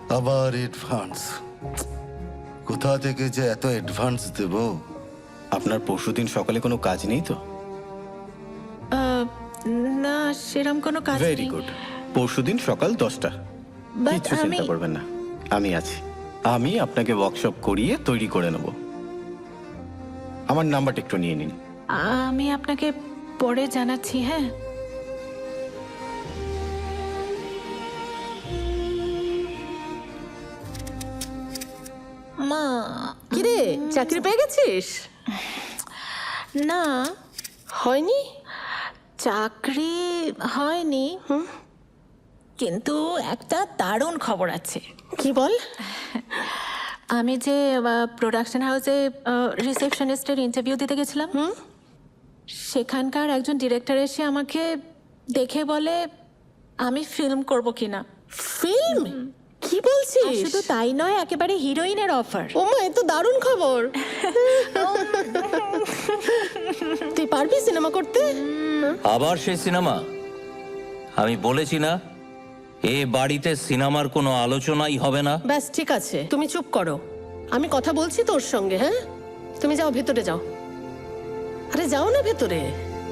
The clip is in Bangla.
আবার অ্যাডভান্স, কোথা থেকে যে এত অ্যাডভান্স দেব? আপনার পরশুদিন সকালে কোনো কাজ নেই তো? না, সেরকম কোনো কাজ ভেরি নেই। গুড। পরশুদিন সকাল 10টা। But কিচ্ছু চিন্তা আমি- করবেন না, আমি আছি। আমি আপনাকে ওয়ার্কশপ করিয়ে তৈরি করে নেব। আমার নাম্বারটা একটু নিয়ে নিন। আমি আপনাকে পরে জানাচ্ছি। হ্যাঁ, মা। কিরে, চাকরি পেয়ে গেছিস? না, হয়নি? চাকরি হয়নি, কিন্তু একটা দারুণ খবর আছে। কি বল? আমি যে প্রোডাকশন হাউসে রিসেপশনিস্টের ইন্টারভিউ দিতে গেছিলাম, সেখানকার একজন ডিরেক্টর এসে আমাকে দেখে বলে আমি ফিল্ম করব কিনা। ফিল্ম? কি আর বলছিস? শুধু তাই নয়, একেবারে হিরোইনের অফার। ও মা, এ তো দারুণ খবর। তুই পারবি সিনেমা করতে? আবার সেই সিনেমা? আমি বলেছি না, এ বাড়িতে সিনেমার কোনো আলোচনাই হবে না। ব্যাস, ঠিক আছে, তুমি চুপ করো। আমি কথা বলছি তোর সঙ্গে। হ্যাঁ, তুমি যাও, ভেতরে যাও। আরে যাও না ভেতরে।